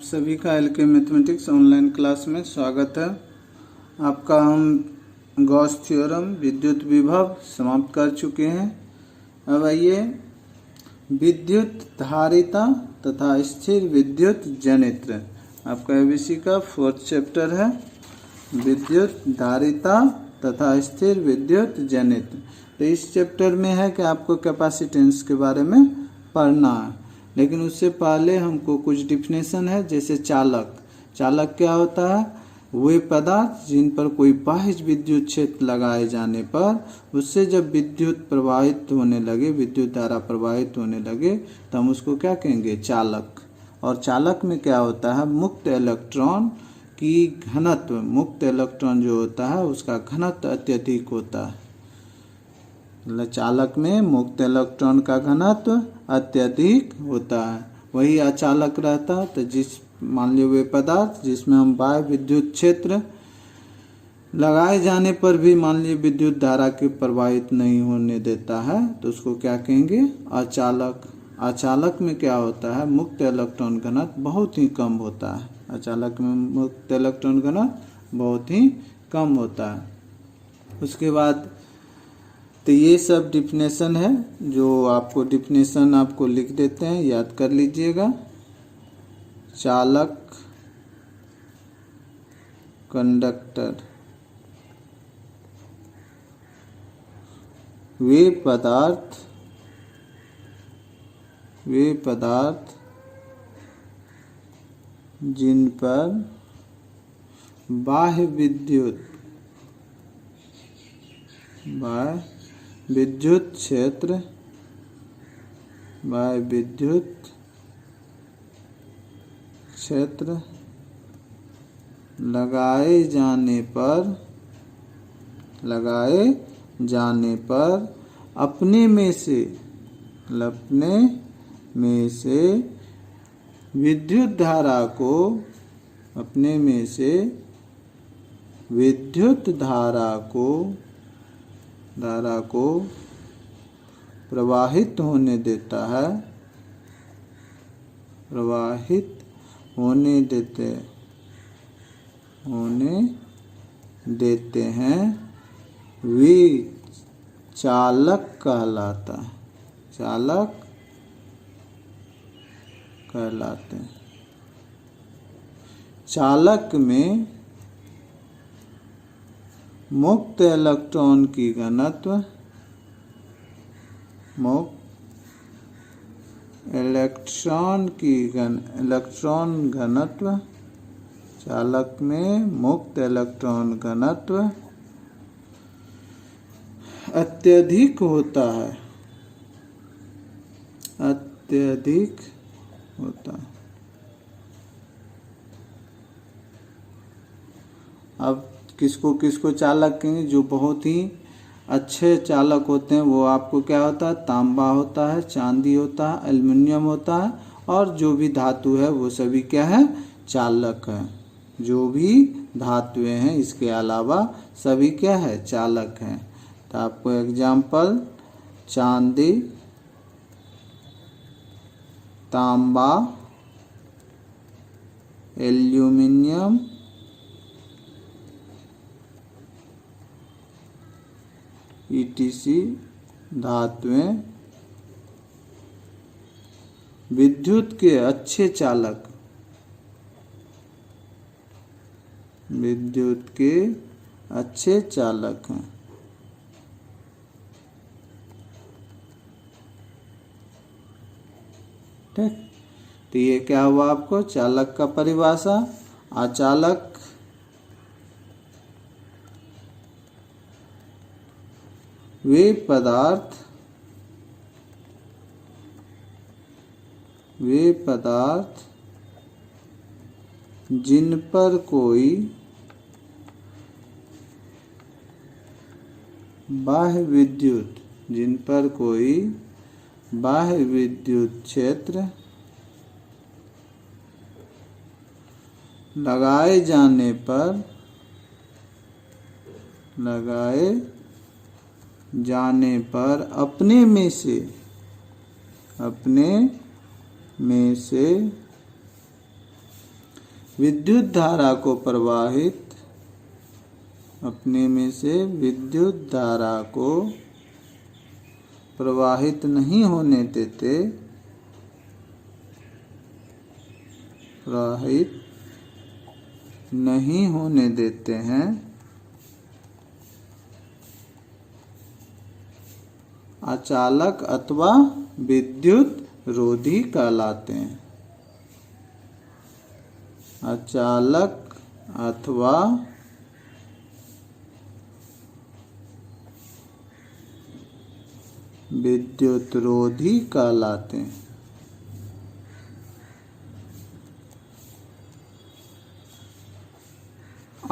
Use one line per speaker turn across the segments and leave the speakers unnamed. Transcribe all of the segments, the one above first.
सभी का LK mathematics online class में स्वागत है। आपका हम गॉस थ्योरम विद्युत विभव समाप्त कर चुके हैं। अब आइए विद्युत धारिता तथा स्थिर विद्युत जनित्र, आपका एबीसी का 4th चैप्टर है। विद्युत धारिता तथा स्थिर विद्युत जनित्र। तो इस चैप्टर में है कि आपको कैपेसिटेंस के बारे में पढ़ना है, लेकिन उससे पहले हमको कुछ डिफिनेशन है। जैसे चालक, चालक क्या होता है? वे पदार्थ जिन पर कोई बाह्य विद्युत क्षेत्र लगाए जाने पर उससे जब विद्युत प्रवाहित होने लगे, विद्युत धारा प्रवाहित होने लगे, तो हम उसको क्या कहेंगे? चालक। और चालक में क्या होता है? मुक्त इलेक्ट्रॉन की घनत्व, मुक्त इलेक्ट्रॉन जो होता है उसका घनत्व अत्यधिक होता है। मतलब चालक में मुक्त इलेक्ट्रॉन का घनत्व अत्यधिक होता है। वही अचालक रहता है। तो जिस मान लीजिए वे पदार्थ जिसमें हम बाह्य विद्युत क्षेत्र लगाए जाने पर भी मान लीजिए विद्युत धारा के प्रवाहित नहीं होने देता है, तो उसको क्या कहेंगे? अचालक। अचालक में क्या होता है? मुक्त इलेक्ट्रॉन घनत्व बहुत ही कम होता है। अचालक में मुक्त इलेक्ट्रॉन घनत्व बहुत ही कम होता है। उसके बाद तो ये सब डिफिनेशन है, जो आपको डिफिनेशन आपको लिख देते हैं, याद कर लीजिएगा। चालक, कंडक्टर, वे पदार्थ जिन पर बाह्य विद्युत क्षेत्र लगाए जाने पर अपने में से विद्युत धारा को प्रवाहित होने देते हैं, वे चालक कहलाते हैं। चालक में मुक्त इलेक्ट्रॉन की घनत्व, इलेक्ट्रॉन घनत्व, चालक में मुक्त इलेक्ट्रॉन घनत्व अत्यधिक होता है। अब किसको चालक कहेंगे? जो बहुत ही अच्छे चालक होते हैं वो आपको क्या होता है? तांबा होता है, चांदी होता है, एल्युमिनियम होता है, और जो भी धातु है वो सभी क्या है? चालक है। जो भी धातुएं हैं इसके अलावा सभी क्या है? चालक हैं। तो आपको एग्जाम्पल चांदी, तांबा, एल्युमिनियम, ETC धातुएं विद्युत के अच्छे चालक हैं। ठीक, तो ये क्या हुआ आपको? चालक का परिभाषा। अचालक वे पदार्थ जिन पर कोई बाह्य विद्युत क्षेत्र लगाए जाने पर अपने में से विद्युत धारा को प्रवाहित, अपने में से विद्युत धारा को प्रवाहित नहीं होने देते, प्रवाहित नहीं होने देते हैं, अचालक अथवा विद्युत रोधी कहलाते हैं। अचालक अथवा विद्युत रोधी कहलाते हैं।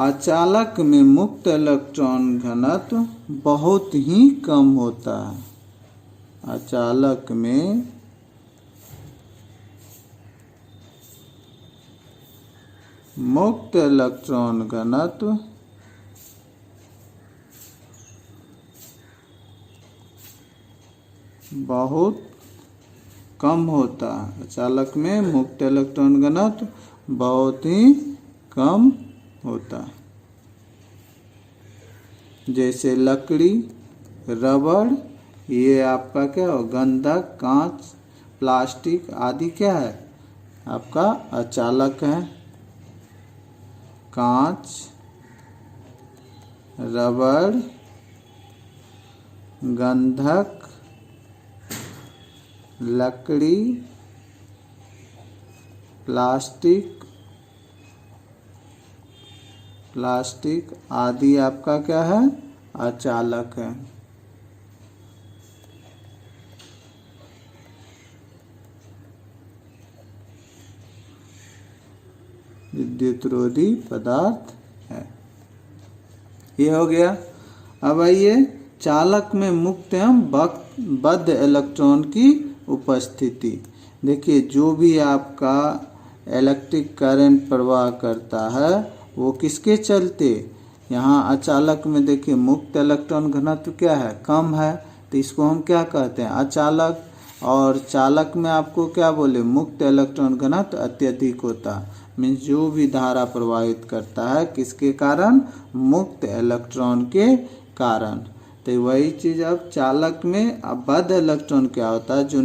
अचालक में मुक्त इलेक्ट्रॉन घनत्व बहुत ही कम होता है। अचालक में मुक्त इलेक्ट्रॉन घनत्व बहुत कम होता है। अचालक में मुक्त इलेक्ट्रॉन घनत्व बहुत ही कम होता है। जैसे लकड़ी, रबड़, ये आपका क्या हो, गंधक, कांच, प्लास्टिक आदि क्या है, आपका अचालक है। कांच, रबड़, गंधक, लकड़ी, प्लास्टिक आदि आपका क्या है, अचालक है। विद्युत रोधी पदार्थ है। ये हो गया। अब आइए चालक में मुक्त एवं बद्ध इलेक्ट्रॉन की उपस्थिति। देखिए जो भी आपका इलेक्ट्रिक करंट प्रवाह करता है वो किसके चलते, यहाँ अचालक में देखिए मुक्त इलेक्ट्रॉन घनत्व क्या है, कम है, तो इसको हम क्या कहते हैं, अचालक। और चालक में आपको क्या बोले, मुक्त इलेक्ट्रॉन घनत्व अत्यधिक होता है। मीन्स जो भी धारा प्रवाहित करता है किसके कारण, मुक्त इलेक्ट्रॉन के कारण। तो वही चीज अब चालक में अब बद्ध इलेक्ट्रॉन क्या होता है, जो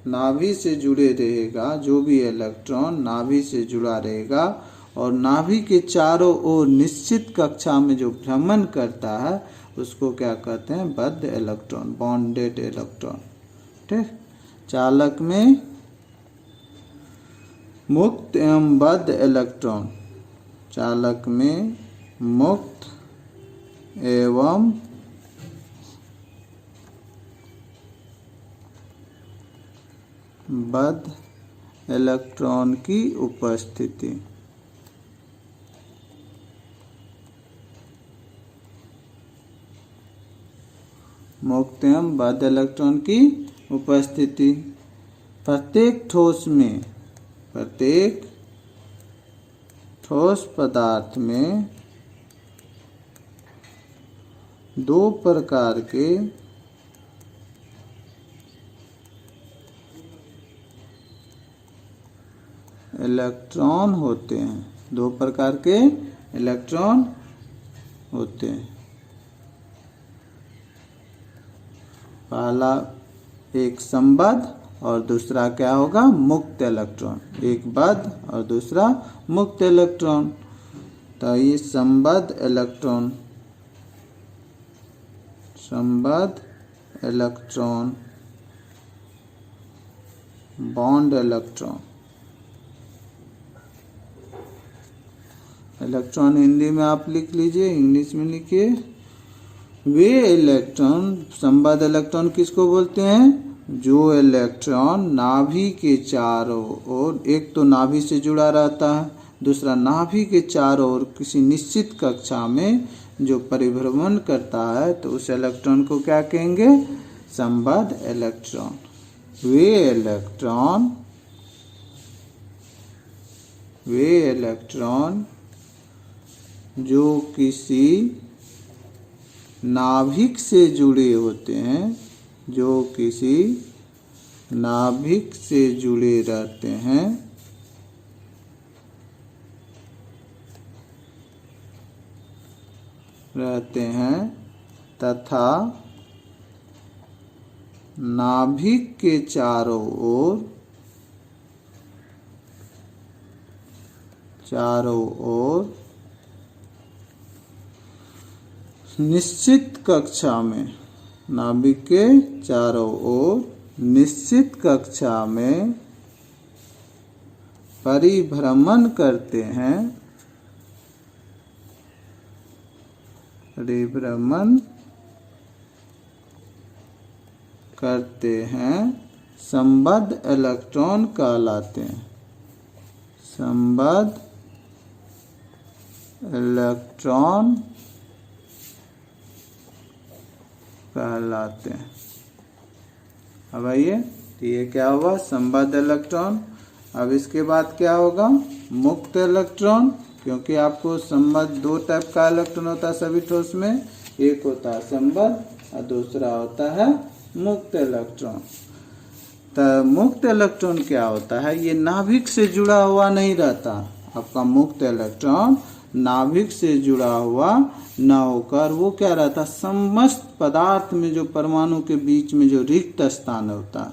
नाभि से जुड़े रहेगा, जो भी इलेक्ट्रॉन नाभि से जुड़ा रहेगा और नाभि के चारों ओर निश्चित कक्षा में जो भ्रमण करता है उसको क्या कहते हैं, बद्ध इलेक्ट्रॉन, बॉन्डेड इलेक्ट्रॉन। ठीक, चालक में मुक्त एवं बद्ध इलेक्ट्रॉन, चालक में मुक्त एवं बद्ध इलेक्ट्रॉन की उपस्थिति। मुक्त एवं बद्ध इलेक्ट्रॉन की उपस्थिति। प्रत्येक ठोस पदार्थ में दो प्रकार के इलेक्ट्रॉन होते हैं, दो प्रकार के इलेक्ट्रॉन होते हैं। पहला एक संबद्ध और दूसरा क्या होगा, मुक्त इलेक्ट्रॉन। एक बद्ध और दूसरा मुक्त इलेक्ट्रॉन। तो ये संबद्ध electron, bond electron. Electron Hindi में आप लिख लीजिए, इंग्लिश में लिखिए। वे इलेक्ट्रॉन, संबद्ध इलेक्ट्रॉन किसको बोलते हैं, जो इलेक्ट्रॉन नाभि के चारों ओर, एक तो नाभि से जुड़ा रहता है, दूसरा नाभि के चारों ओर किसी निश्चित कक्षा में जो परिभ्रमण करता है, तो उस इलेक्ट्रॉन को क्या कहेंगे, संबद्ध इलेक्ट्रॉन। वे इलेक्ट्रॉन जो किसी नाभिक से जुड़े होते हैं, जो किसी नाभिक से जुड़े रहते हैं, रहते हैं तथा नाभिक के चारों ओर निश्चित कक्षा में, नाभिक के चारों ओर निश्चित कक्षा में परिभ्रमण करते हैं, संबद्ध इलेक्ट्रॉन कहलाते हैं, संबद्ध इलेक्ट्रॉन कहलाते हैं। अब आइए, तो ये क्या हुआ, संबद्ध इलेक्ट्रॉन। अब इसके बाद क्या होगा, मुक्त इलेक्ट्रॉन, क्योंकि आपको संबद्ध दो टाइप का इलेक्ट्रॉन होता है सभी ठोस में, एक होता है संबद्ध और दूसरा होता है मुक्त इलेक्ट्रॉन। तो मुक्त इलेक्ट्रॉन क्या होता है, ये नाभिक से जुड़ा हुआ नहीं रहता। आपका मुक्त इलेक्ट्रॉन नाभिक से जुड़ा हुआ न होकर वो क्या रहता, समस्त पदार्थ में जो परमाणु के बीच में जो रिक्त स्थान होता है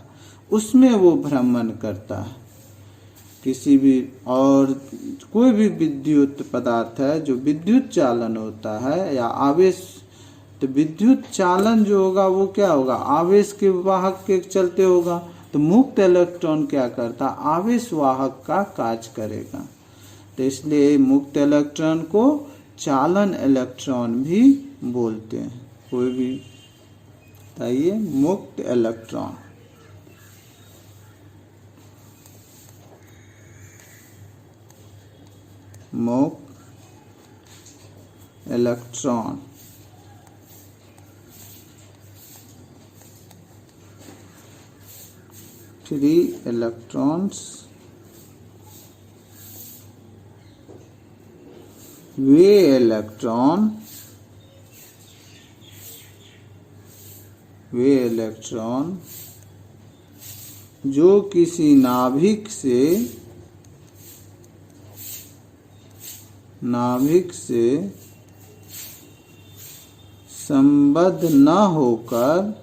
उसमें वो भ्रमण करता है। किसी भी और कोई भी विद्युत पदार्थ है जो विद्युत चालन होता है या आवेश, तो विद्युत चालन जो होगा वो क्या होगा, आवेश के वाहक के चलते होगा। तो मुक्त इलेक्ट्रॉन क्या करता, आवेश वाहक का कार्य करेगा। तो इसलिए मुक्त इलेक्ट्रॉन को चालन इलेक्ट्रॉन भी बोलते हैं। कोई भी बताइए, मुक्त इलेक्ट्रॉन, मुक्त इलेक्ट्रॉन फ्री इलेक्ट्रॉन्स वे इलेक्ट्रॉन जो किसी नाभिक से संबद्ध न होकर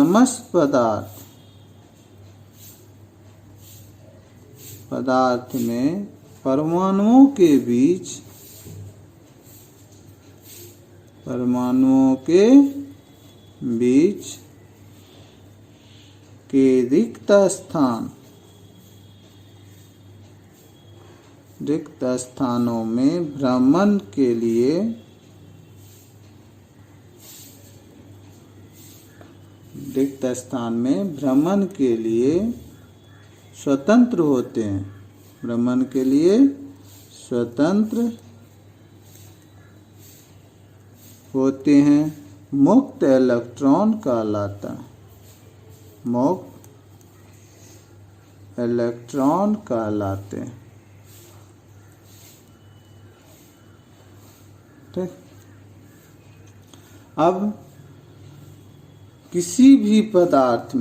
समस्त पदार्थ में परमाणुओं के बीच के रिक्त स्थानों में भ्रमण के लिए रिक्त स्थान में भ्रमण के लिए स्वतंत्र होते हैं, भ्रमण के लिए स्वतंत्र होते हैं, मुक्त इलेक्ट्रॉन कहलाता है, मुक्त इलेक्ट्रॉन कहलाते हैं। ठीक, अब किसी भी पदार्थ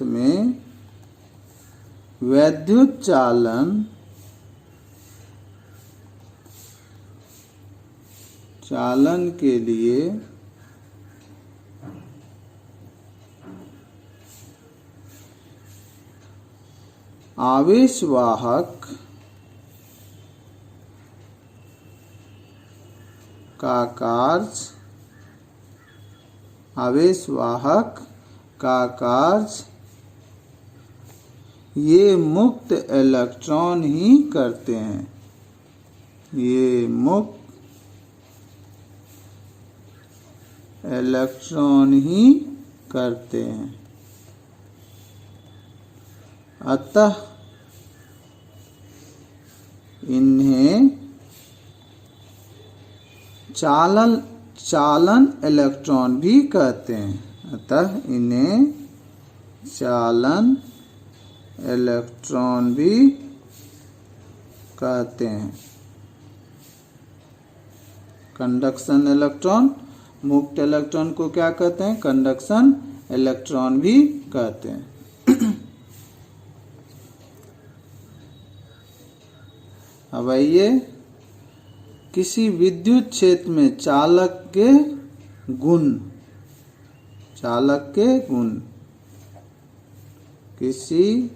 में वैद्युत चालन के लिए आवेशवाहक का कार्य ये मुक्त इलेक्ट्रॉन ही करते हैं, ये मुक्त इलेक्ट्रॉन ही करते हैं। अतः इन्हें चालन इलेक्ट्रॉन भी कहते हैं, अतः इन्हें चालन इलेक्ट्रॉन भी कहते हैं। कंडक्शन इलेक्ट्रॉन, मुक्त इलेक्ट्रॉन को क्या कहते हैं, कंडक्शन इलेक्ट्रॉन भी कहते हैं। अब आइए, किसी विद्युत क्षेत्र में चालक के गुण, किसी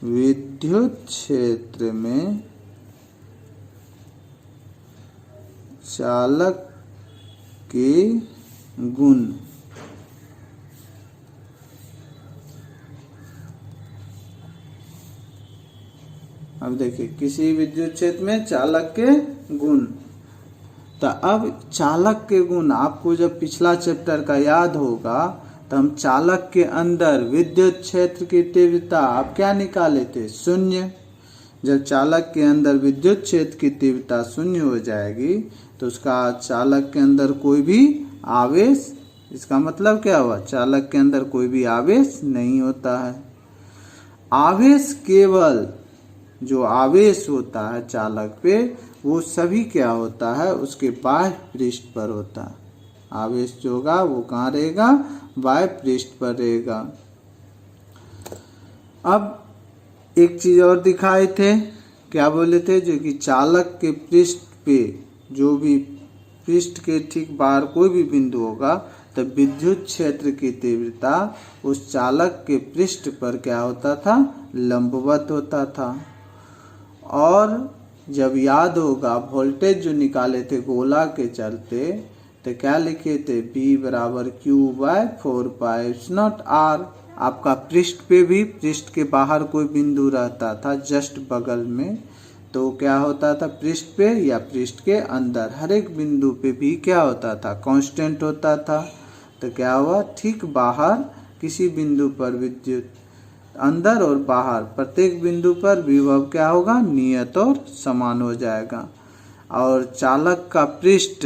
विद्युत क्षेत्र में चालक के गुण। अब देखिए, किसी विद्युत क्षेत्र में चालक के गुण। तो अब चालक के गुण आपको जब पिछला चैप्टर का याद होगा तो हम चालक के अंदर विद्युत क्षेत्र की तीव्रता आप क्या निकाले थे? शून्य। जब चालक के अंदर विद्युत क्षेत्र की तीव्रता शून्य हो जाएगी तो उसका चालक के अंदर कोई भी आवेश, इसका मतलब क्या हुआ? चालक के अंदर कोई भी आवेश नहीं होता है। आवेश केवल जो आवेश होता है चालक पे वो सभी क्या होता है? उसके बाह्य पृष्ठ पर होता है। आवेश जो होगा वो कहाँ रहेगा? बाह्य पृष्ठ पर रहेगा। अब एक चीज और दिखाए थे, क्या बोले थे? जो कि चालक के पृष्ठ पे, जो भी पृष्ठ के ठीक बाहर कोई भी बिंदु होगा तो विद्युत क्षेत्र की तीव्रता उस चालक के पृष्ठ पर क्या होता था? लंबवत होता था। और जब याद होगा वोल्टेज जो निकाले थे गोला के चलते तो क्या लिखे थे? B बराबर Q/4πε0R। आपका पृष्ठ पे भी, पृष्ठ के बाहर कोई बिंदु रहता था जस्ट बगल में, तो क्या होता था? पृष्ठ पे या पृष्ठ के अंदर हर एक बिंदु पे भी क्या होता था? कांस्टेंट होता था। तो क्या हुआ? ठीक बाहर किसी बिंदु पर विद्युत, अंदर और बाहर प्रत्येक बिंदु पर विभव क्या होगा? नियत और समान हो जाएगा। और चालक का पृष्ठ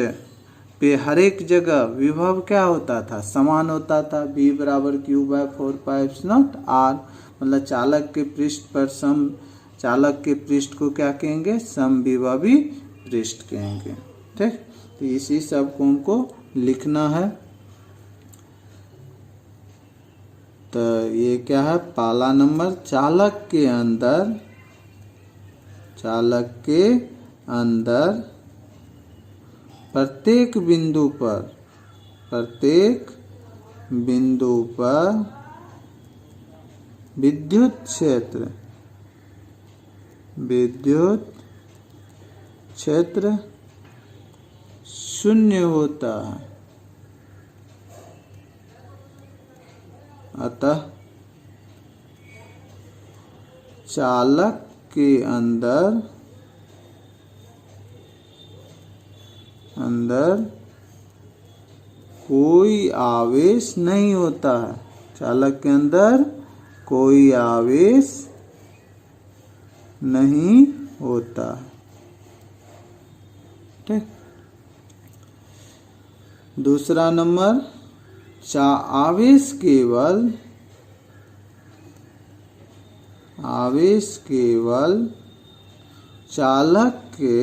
पे हर एक जगह विभव क्या होता था? समान होता था। B बराबर Q/4πε0R। मतलब चालक के पृष्ठ पर चालक के पृष्ठ को क्या कहेंगे? समविभवी पृष्ठ कहेंगे। ठीक, तो इसी सब को हमको लिखना है। तो ये क्या है? पहला नंबर, चालक के अंदर प्रत्येक बिंदु पर विद्युत क्षेत्र शून्य होता है। अतः चालक के अंदर कोई आवेश नहीं होता है। चालक के अंदर कोई आवेश नहीं होता। ठीक, दूसरा नंबर, आवेश केवल चालक के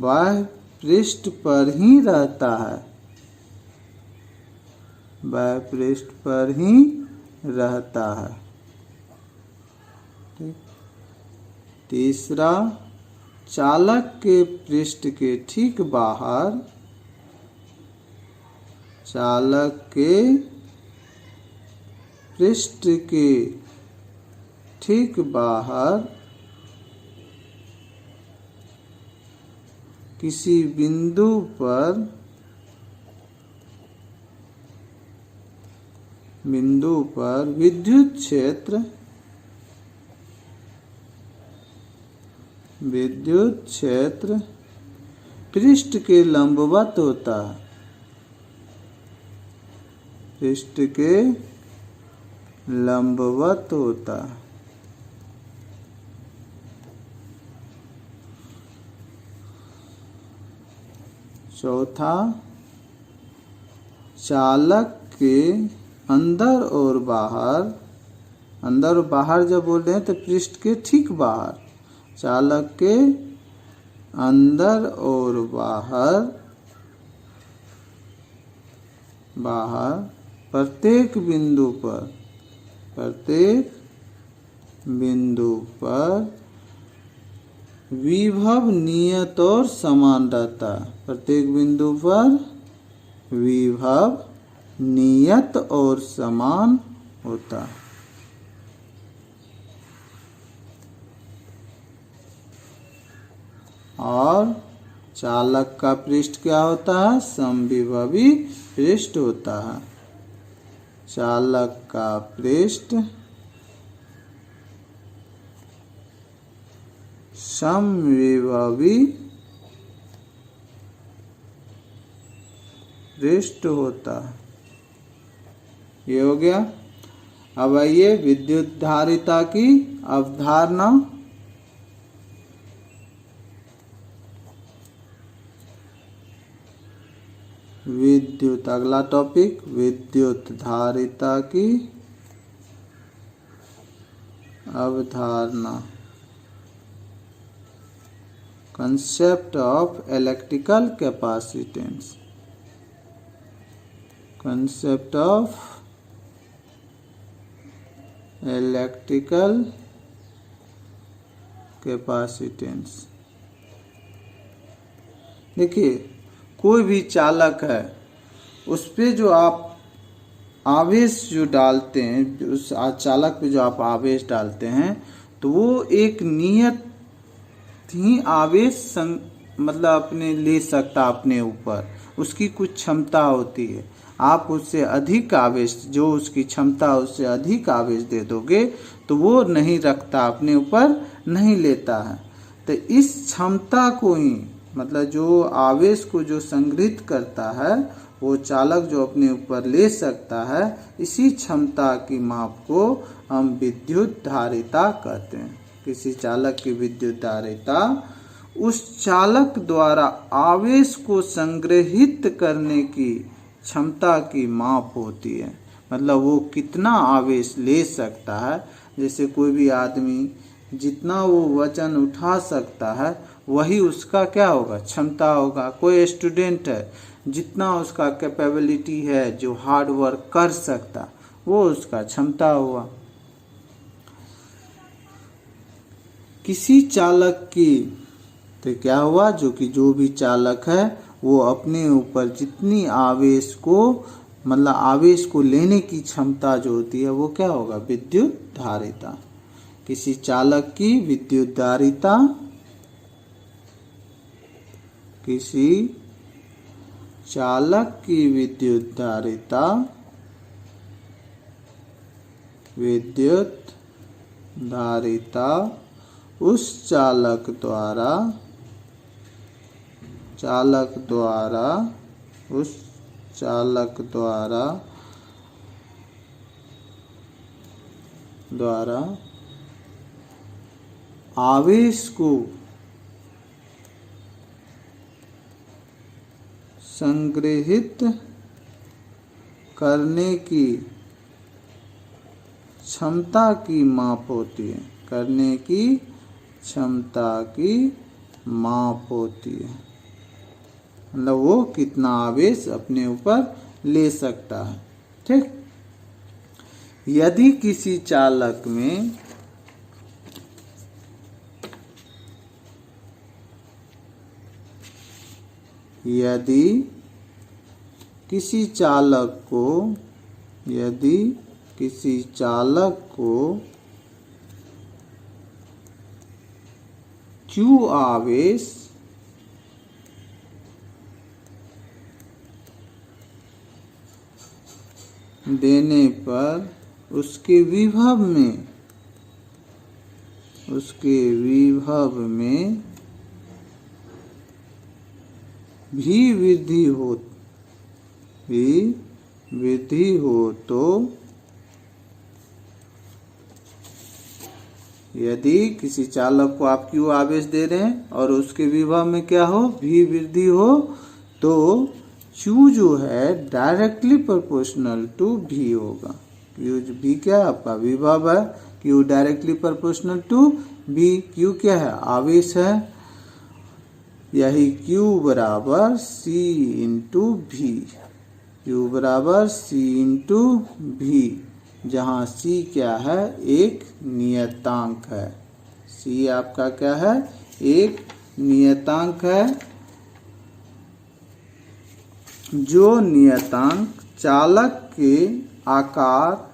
बाह्य पृष्ठ पर ही रहता है। बाह्य पृष्ठ पर ही रहता है। ठीक, तीसरा, चालक के पृष्ठ के ठीक बाहर, चालक के पृष्ठ के ठीक बाहर किसी बिंदु पर विद्युत क्षेत्र पृष्ठ के लंबवत होता है। पृष्ठ के लंबवत होता है। चौथा, चालक के अंदर और बाहर जब बोल रहे हैं तो पृष्ठ के ठीक बाहर, चालक के अंदर और बाहर प्रत्येक बिंदु पर विभव नियत और समान रहता है। प्रत्येक बिंदु पर विभव नियत और समान होता है। और चालक का पृष्ठ क्या होता है? समविभवी पृष्ठ होता है। चालक का पृष्ठ समविभवी पृष्ठ होता है। ये हो गया। अब आइए विद्युत धारिता की अवधारणा। अगला टॉपिक विद्युत धारिता की अवधारणा। Concept of electrical capacitance. Concept of electrical capacitance. देखिए, कोई भी चालक है, उस पे जो आप आवेश जो डालते हैं, उस चालक पे जो आप आवेश डालते हैं, तो वो एक नियत ही आवेश मतलब अपने ले सकता अपने ऊपर। उसकी कुछ क्षमता होती है। आप उससे अधिक आवेश, जो उसकी क्षमता उससे अधिक आवेश दे दोगे तो वो नहीं रखता, अपने ऊपर नहीं लेता है। तो इस क्षमता को ही, मतलब जो आवेश को जो संग्रहित करता है, वो चालक जो अपने ऊपर ले सकता है, इसी क्षमता की माप को हम विद्युत धारिता कहते हैं। किसी चालक की विद्युत धारिता उस चालक द्वारा आवेश को संग्रहित करने की क्षमता की माप होती है। मतलब वो कितना आवेश ले सकता है। जैसे कोई भी आदमी जितना वो वजन उठा सकता है, वही उसका क्या होगा? क्षमता होगा। कोई स्टूडेंट है, जितना उसका कैपेबिलिटी है, जो हार्ड वर्क कर सकता, वो उसका क्षमता हुआ। किसी चालक की, तो क्या हुआ, जो भी चालक है वो अपने ऊपर जितनी आवेश को, मतलब आवेश को लेने की क्षमता जो होती है, वो क्या होगा? विद्युत धारिता। किसी चालक की विद्युत धारिता, किसी चालक की विद्युत धारिता, उस चालक द्वारा आवेश को संग्रहित करने की क्षमता की माप होती है। करने की क्षमता की माप होती है। मतलब वो कितना आवेश अपने ऊपर ले सकता है। ठीक। यदि किसी चालक में किसी चालक को Q आवेश देने पर उसके विभव में भी वृद्धि हो तो, यदि किसी चालक को आप Q आवेश दे रहे हैं और उसके विभव में क्या हो? भी वृद्धि हो, तो Q जो है डायरेक्टली प्रोपोर्शनल टू V होगा। V क्या है? आपका विभव है। Q directly proportional to V। Q क्या है? आवेश है। यही Q बराबर C इंटू भी, Q बराबर C इंटू भी, जहाँ C क्या है, एक नियतांक है। C आपका क्या है, एक नियतांक है। जो नियतांक चालक के आकार,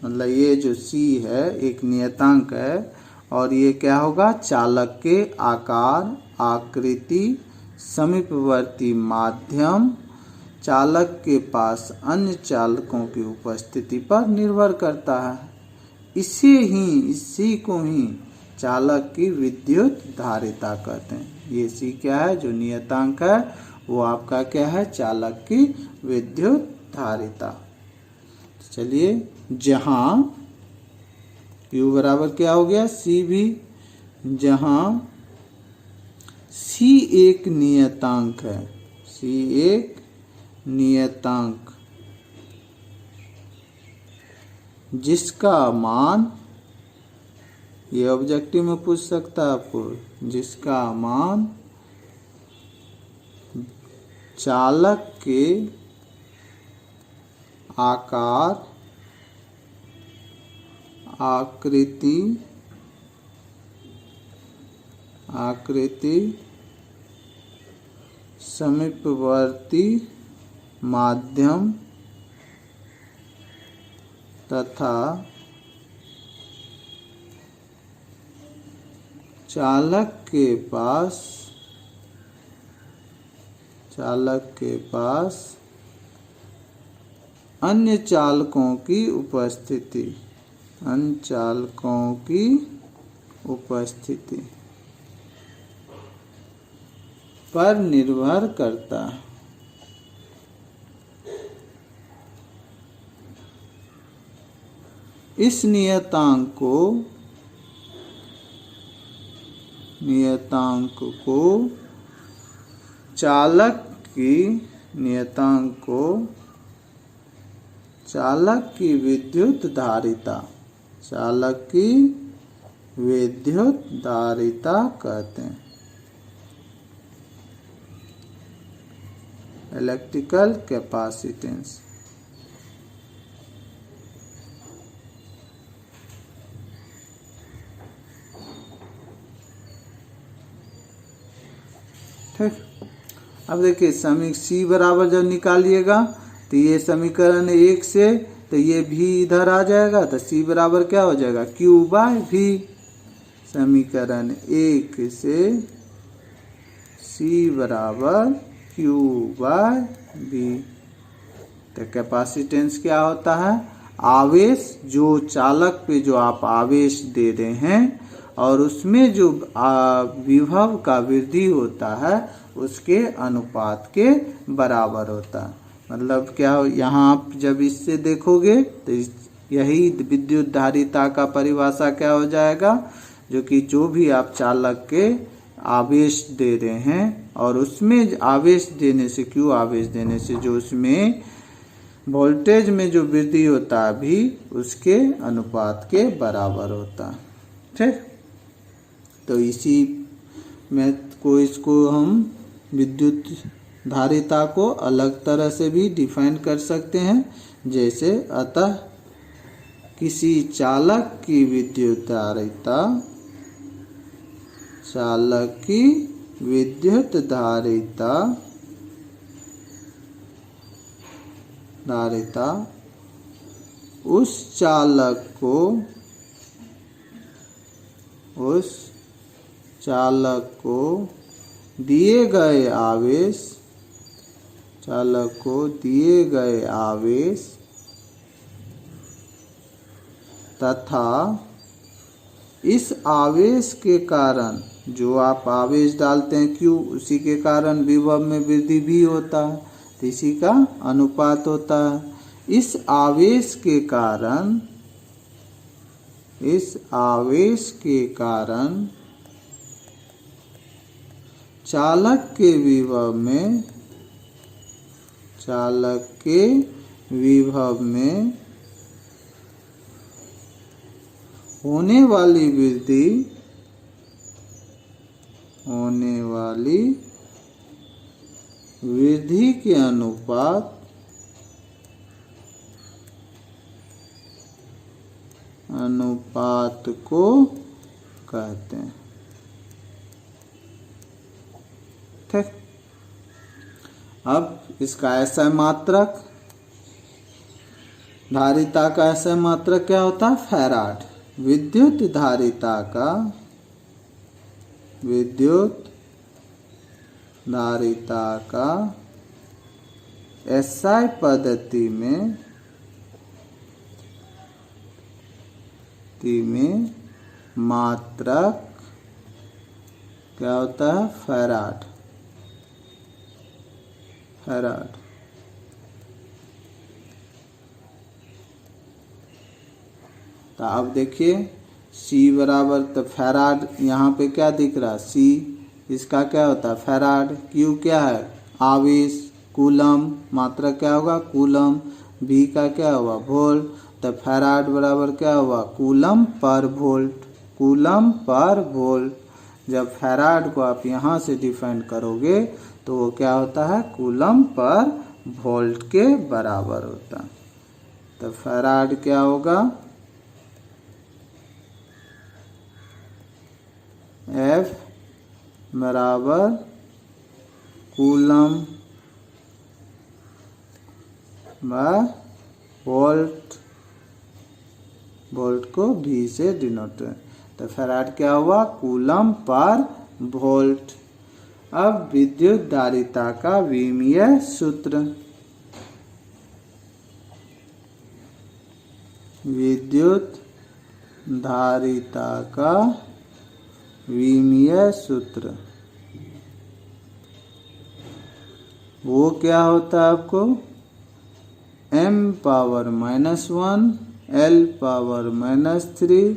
मतलब ये जो C है एक नियतांक है, और ये क्या होगा, चालक के आकार, आकृति, समीपवर्ती माध्यम, चालक के पास अन्य चालकों की उपस्थिति पर निर्भर करता है। इसी को ही चालक की विद्युत धारिता कहते हैं। ये C क्या है, जो नियतांक है वो आपका क्या है, चालक की विद्युत धारिता। चलिए, जहां Q बराबर क्या हो गया, C भी, जहां C एक नियतांक है, C एक नियतांक जिसका मान, ये ऑब्जेक्टिव में पूछ सकता है आपको, जिसका मान चालक के आकार, आकृति, समीपवर्ती माध्यम तथा चालक के पास अन्य चालकों की उपस्थिति पर निर्भर करता है। इस नियतांक को चालक की विद्युत धारिता कहते हैं, इलेक्ट्रिकल कैपेसिटेंस। ठीक, अब देखिए C बराबर जब निकालिएगा तो ये समीकरण 1 से, तो ये भी इधर आ जाएगा, तो C बराबर क्या हो जाएगा, Q बाय V। समीकरण 1 से C बराबर Q बाय V। तो कैपेसिटेंस क्या होता है, आवेश, जो चालक पे जो आप आवेश दे रहे हैं और उसमें जो विभव का वृद्धि होता है उसके अनुपात के बराबर होता है। मतलब क्या, यहाँ आप जब इससे देखोगे तो यही विद्युत धारिता का परिभाषा क्या हो जाएगा, जो कि जो भी आप चालक के आवेश दे रहे हैं और उसमें आवेश देने से, Q आवेश देने से जो उसमें वोल्टेज में जो वृद्धि होता है भी उसके अनुपात के बराबर होता है। ठीक, तो इसी में इसको हम विद्युत धारिता को अलग तरह से भी डिफाइन कर सकते हैं, जैसे अतः किसी चालक की विद्युत धारिता, उस चालक को दिए गए आवेश तथा इस आवेश के कारण, जो आप आवेश डालते हैं Q, उसी के कारण विभव में वृद्धि भी होता है, तो इसी का अनुपात होता है। इस आवेश के कारण चालक के विभव में होने वाली वृद्धि होने वाली वृद्धि के अनुपात को कहते हैं। ठीक, अब इसका ऐसा मात्रक, धारिता का ऐसा मात्रक क्या होता है? फैराड। विद्युत धारिता का एसआई पद्धति में मात्रक क्या होता है? फैराड। तो अब देखिए C बराबर, तो फैराड यहाँ पे क्या दिख रहा है? C इसका क्या होता है? फैराड। Q क्या है? आवेश। कूलम, मात्रक क्या होगा? कूलम। V का क्या हुआ? वोल्ट। तो फैराड बराबर क्या हुआ? Coulomb per volt. जब फैराड को आप यहाँ से डिफाइन करोगे तो वो क्या होता है? कूलम पर वोल्ट के बराबर होता है। तो फैराड क्या होगा? F बराबर कूलम बाय वोल्ट। वोल्ट को V से डिनोट। तो फैराड क्या हुआ? Coulomb per volt. अब विद्युत धारिता का विमीय सूत्र। विद्युत धारिता का विमीय सूत्र वो क्या होता है आपको? m power -1 l power -3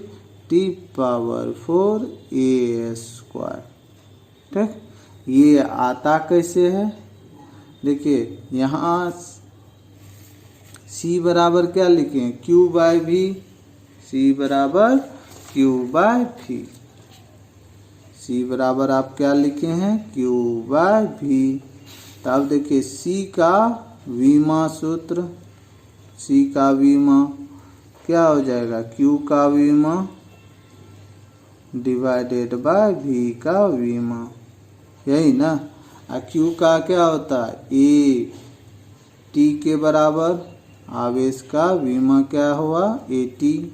t power 4 a square. ठीक, ये आता कैसे है? देखिए यहाँ C बराबर क्या लिखे? Q by V। C बराबर Q बाय V। C बराबर आप क्या लिखे हैं? Q by V। तब देखिए C का विमा सूत्र, C का विमा क्या हो जाएगा? Q का विमा डिवाइडेड बाय V का विमा, यही ना। Q का क्या होता है? A T के बराबर। आवेश का विमा क्या हुआ? AT।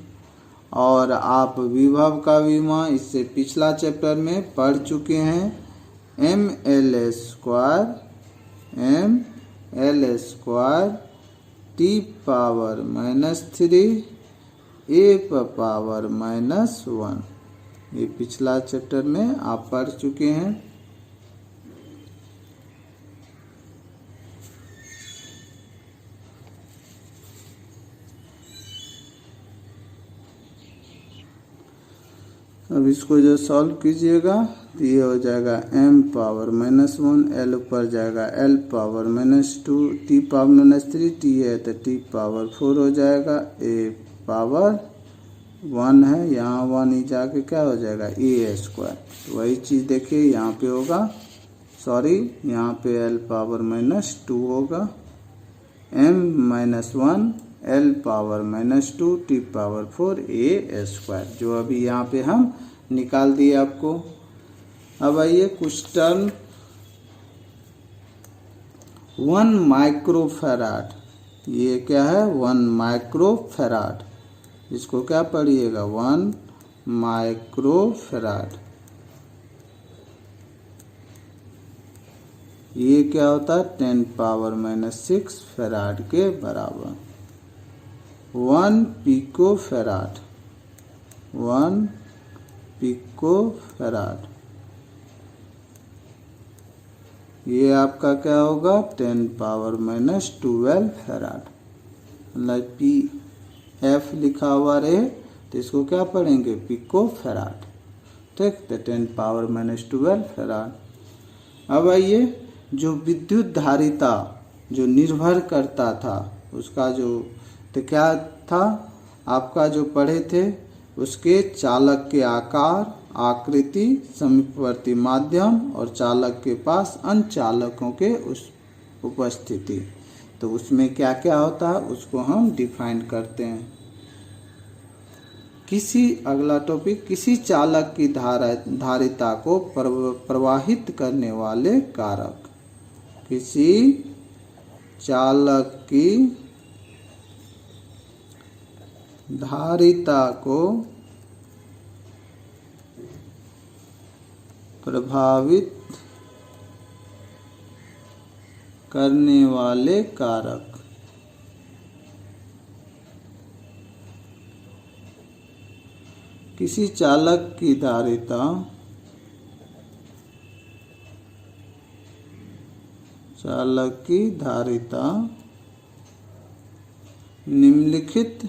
और आप विभव का विमा इससे पिछला चैप्टर में पढ़ चुके हैं, ml square t power -3 a power -1। ये पिछला चैप्टर में आप पढ़ चुके हैं। अब इसको जो सॉल्व कीजिएगा तो ये हो जाएगा m पावर -1, l ऊपर जाएगा l power -2, t power -3, t है तो t पावर 4 हो जाएगा, a पावर 1 है, यहाँ 1 ही जाके क्या हो जाएगा? a square. तो वही चीज़ देखिए यहाँ पे होगा, सॉरी यहाँ पे l पावर -2 होगा, m -1 l power -2 t power 4 a square, जो अभी यहाँ पे हम निकाल दिए आपको। अब आइए कुछ टर्म। 1 माइक्रोफैराड, ये क्या है? 1 माइक्रोफैराड। इसको क्या पढ़िएगा? 1 माइक्रोफैराड। ये क्या होता है? 10 पावर -6 फैराड के बराबर। 1 पिकोफैराड, 1 पिकोफैराड, ये आपका क्या होगा? 10 पावर -12 फैराड। मतलब PF लिखा हुआ रहे तो इसको क्या पढ़ेंगे? पिकोफैराड। ठीक, तो 10 पावर -12 फैराड। अब आइए जो विद्युत धारिता जो निर्भर करता था उसका जो, तो क्या था आपका जो पढ़े थे, उसके चालक के आकार आकृति, समीपवर्ती माध्यम और चालक के पास अन्य चालकों के उपस्थिति। तो उसमें क्या क्या होता है उसको हम डिफाइन करते हैं। अगला टॉपिक, किसी चालक की धारिता को प्रवाहित करने वाले कारक। किसी चालक की धारिता को प्रभावित करने वाले कारक। किसी चालक की धारिता निम्नलिखित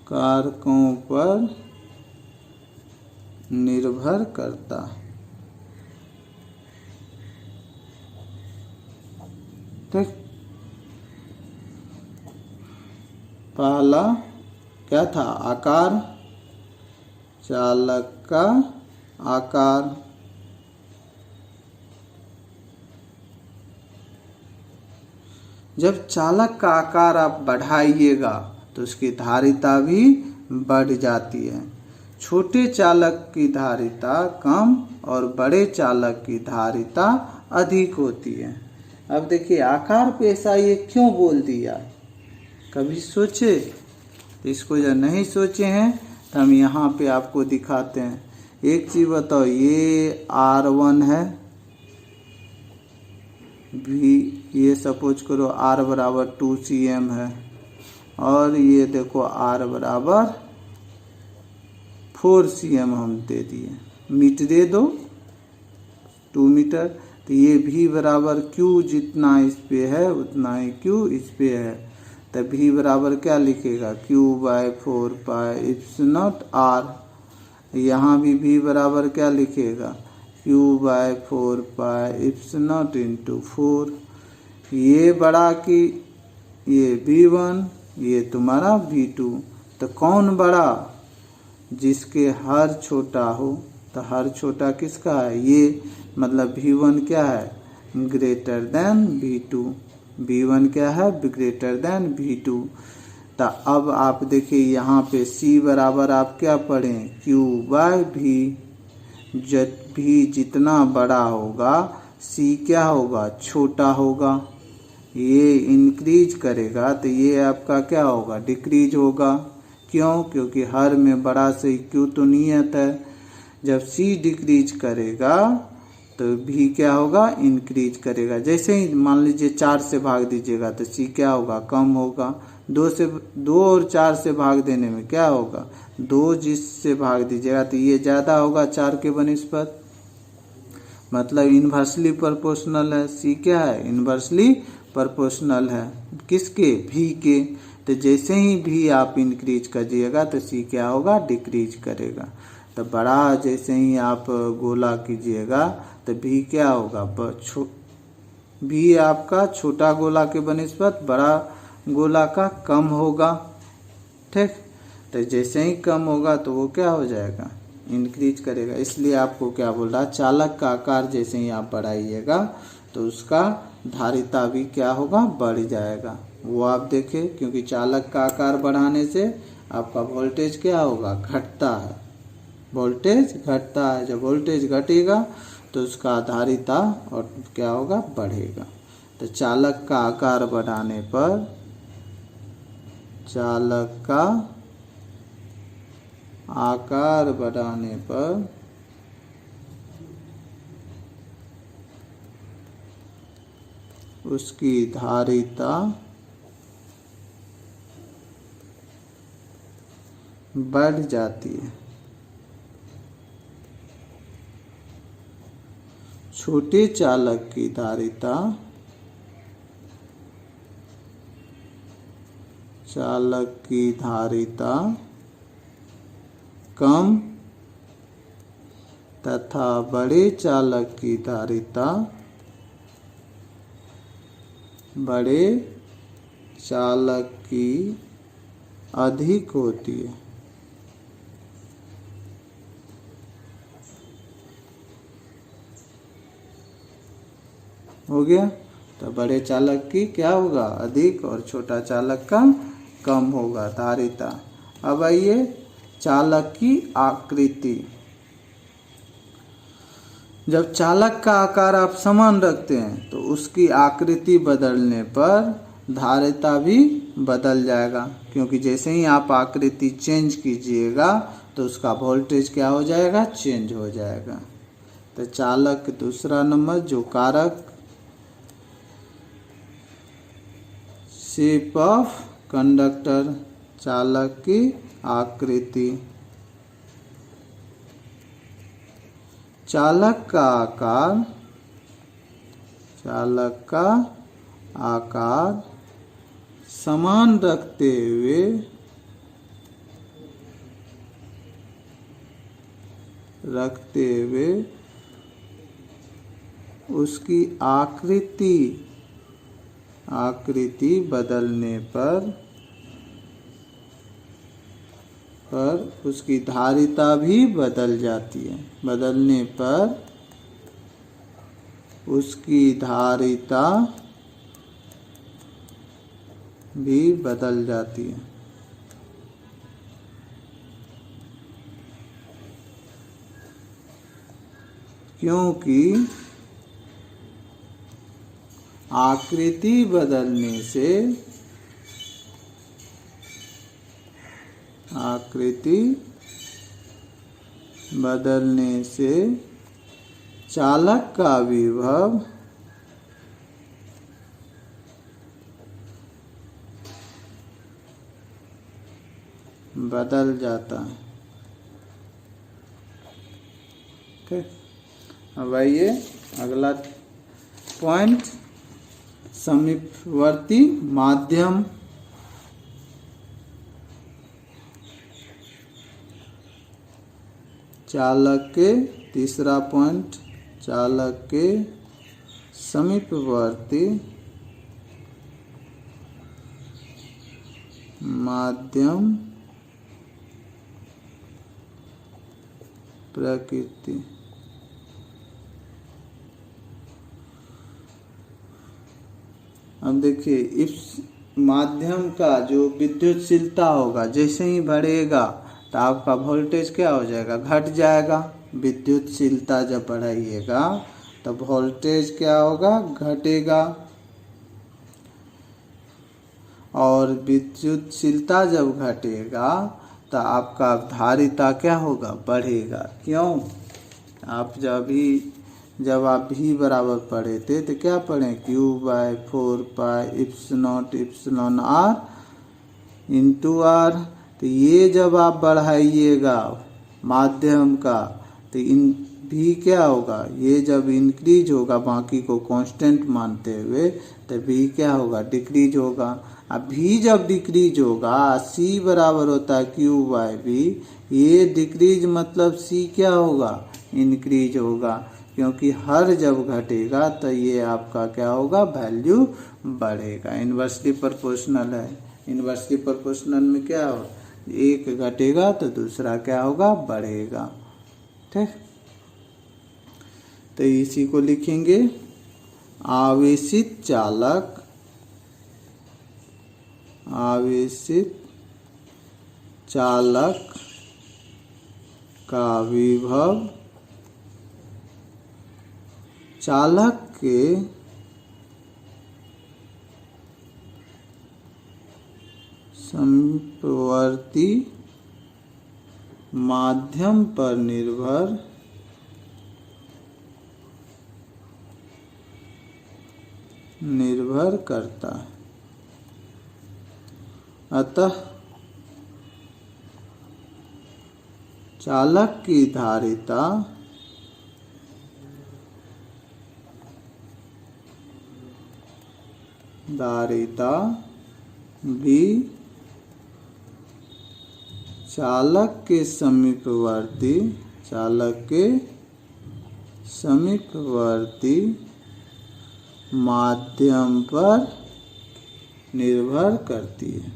कारकों पर निर्भर करता। ठीक, पहला क्या था, आकार, चालक का आकार। जब चालक का आकार आप बढ़ाइएगा तो उसकी धारिता भी बढ़ जाती है। छोटे चालक की धारिता कम और बड़े चालक की धारिता अधिक होती है। अब देखिए आकार पे ऐसा ये क्यों बोल दिया, कभी सोचे? तो इसको जब नहीं सोचे हैं तो हम यहाँ पे आपको दिखाते हैं। एक चीज बताओ, ये R1 है, ये सपोज करो R बराबर 2 cm है, और ये देखो R बराबर 4 cm हम दे दिए, मीटर दे दो 2 मीटर। तो ये V बराबर Q जितना इस पे है उतना ही Q इस पे है। तो V बराबर क्या लिखेगा, Q/4 पाई एप्सिलॉन R। यहाँ भी V बराबर क्या लिखेगा, Q/4 पाई एप्सिलॉन इंटू 4। ये बड़ा कि ये V1, ये तुम्हारा V2। तो कौन बड़ा, जिसके हर छोटा हो। तो हर छोटा किसका है, ये मतलब V1 क्या है, ग्रेटर देन V2। V1 क्या है, ग्रेटर देन V2। तो अब आप देखिए यहाँ पे C बराबर आप क्या पढ़ें, Q/V। जब V जितना बड़ा होगा C क्या होगा, छोटा होगा। ये इंक्रीज करेगा तो ये आपका क्या होगा, डिक्रीज होगा। क्यों, क्योंकि हर में बड़ा से Q तो नियत है। जब C डिक्रीज करेगा तो V क्या होगा, इंक्रीज करेगा। जैसे ही मान लीजिए 4 से भाग दीजिएगा तो C क्या होगा, कम होगा। 2 और 4 से भाग देने में क्या होगा, 2 जिससे भाग दीजिएगा तो ये ज़्यादा होगा 4 के बनिस्पत, मतलब इन्वर्सली प्रोपोर्शनल है। C क्या है, इन्वर्सली प्रोपोर्शनल है किसके, V के। तो जैसे ही V आप इंक्रीज करिएगा तो C क्या होगा, डिक्रीज करेगा। तो बड़ा जैसे ही आप गोला कीजिएगा तो V क्या होगा, V आपका छोटा गोला के बनिस्पत बड़ा गोला का कम होगा। ठीक, तो जैसे ही कम होगा तो वो क्या हो जाएगा, इंक्रीज करेगा। इसलिए आपको क्या बोल रहा है, चालक का आकार जैसे ही आप बढ़ाइएगा तो उसका धारिता भी क्या होगा, बढ़ जाएगा। वो आप देखें, क्योंकि चालक का आकार बढ़ाने से आपका वोल्टेज क्या होगा, घटता है। वोल्टेज घटता है, जब वोल्टेज घटेगा तो उसका धारिता और क्या होगा, बढ़ेगा। तो चालक का आकार बढ़ाने पर, चालक का आकार बढ़ाने पर उसकी धारिता बढ़ जाती है। छोटे चालक की धारिता, चालक की धारिता कम तथा बड़े चालक की धारिता, बड़े चालक की अधिक होती है। हो गया। तो बड़े चालक की क्या होगा, अधिक, और छोटा चालक का कम होगा, धारिता। अब आइए चालक की आकृति। जब चालक का आकार आप समान रखते हैं तो उसकी आकृति बदलने पर धारिता भी बदल जाएगा, क्योंकि जैसे ही आप आकृति चेंज कीजिएगा तो उसका वोल्टेज क्या हो जाएगा, चेंज हो जाएगा। तो चालक दूसरा नंबर जो कारक, शेप ऑफ कंडक्टर, चालक की आकृति। चालक का आकार समान रखते हुए उसकी आकृति बदलने पर उसकी धारिता भी बदल जाती है। बदलने पर उसकी धारिता भी बदल जाती है। क्योंकि आकृति बदलने से चालक का विभव बदल जाता है। ठीक, अब आइए अगला पॉइंट, समीपवर्ती माध्यम। चालक के तीसरा पॉइंट, चालक के समीपवर्ती माध्यम प्रकृति। अब देखिए इस माध्यम का जो विद्युतशीलता होगा जैसे ही बढ़ेगा तो आपका वोल्टेज क्या हो जाएगा, घट जाएगा। विद्युतशीलता जब बढ़ाइएगा तो वोल्टेज क्या होगा, घटेगा। और विद्युतशीलता जब घटेगा तो आपका धारिता क्या होगा, बढ़ेगा। क्यों, आप जब आप भी बराबर पढ़े थे तो क्या पढ़े, Q/4πε0 r तो ये जब आप बढ़ाइएगा माध्यम का तो इन भी क्या होगा, ये जब इंक्रीज होगा बाकी को कांस्टेंट मानते हुए तो भी क्या होगा, डिक्रीज होगा। अब भी जब डिक्रीज होगा, C बराबर होता है Q/V, ये डिक्रीज मतलब C क्या होगा, इंक्रीज होगा। क्योंकि हर जब घटेगा तो ये आपका क्या होगा, वैल्यू बढ़ेगा। इन्वर्सली प्रोपोर्शनल है। इन्वर्सली प्रोपोर्शनल में क्या हो, एक घटेगा तो दूसरा क्या होगा, बढ़ेगा। ठीक, तो इसी को लिखेंगे, आवेशित चालक का विभव चालक के समीपवर्ती माध्यम पर निर्भर करता है। अतः चालक की धारिता भी चालक के समीपवर्ती माध्यम पर निर्भर करती है।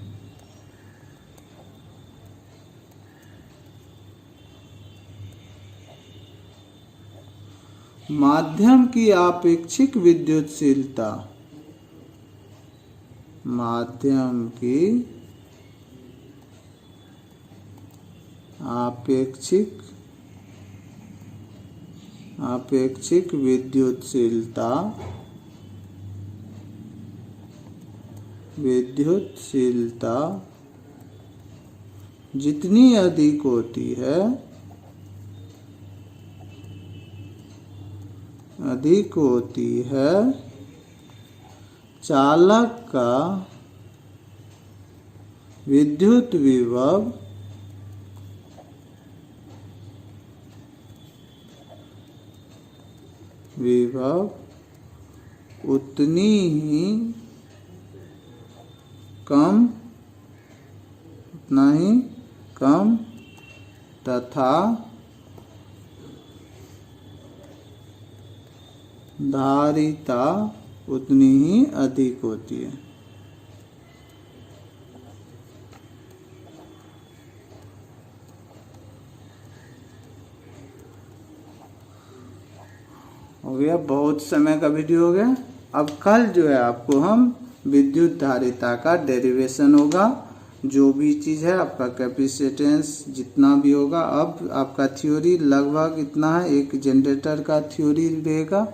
माध्यम की आपेक्षिक विद्युतशीलता, माध्यम की आपेक्षिक विद्युतशीलता जितनी अधिक होती है, चालक का विद्युत विभव उतनी ही कम तथा धारिता उतनी ही अधिक होती है। हो गया, बहुत समय का वीडियो हो गया। अब कल जो है आपको हम विद्युत धारिता का डेरिवेशन होगा, जो भी चीज़ है आपका कैपेसिटेंस जितना भी होगा। अब आपका थ्योरी लगभग इतना है, एक जनरेटर का थ्योरी रहेगा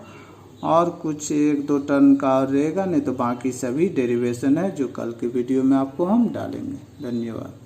और कुछ 1-2 टर्म का रहेगा, नहीं तो बाकी सभी डेरिवेशन है जो कल के वीडियो में आपको हम डालेंगे। धन्यवाद।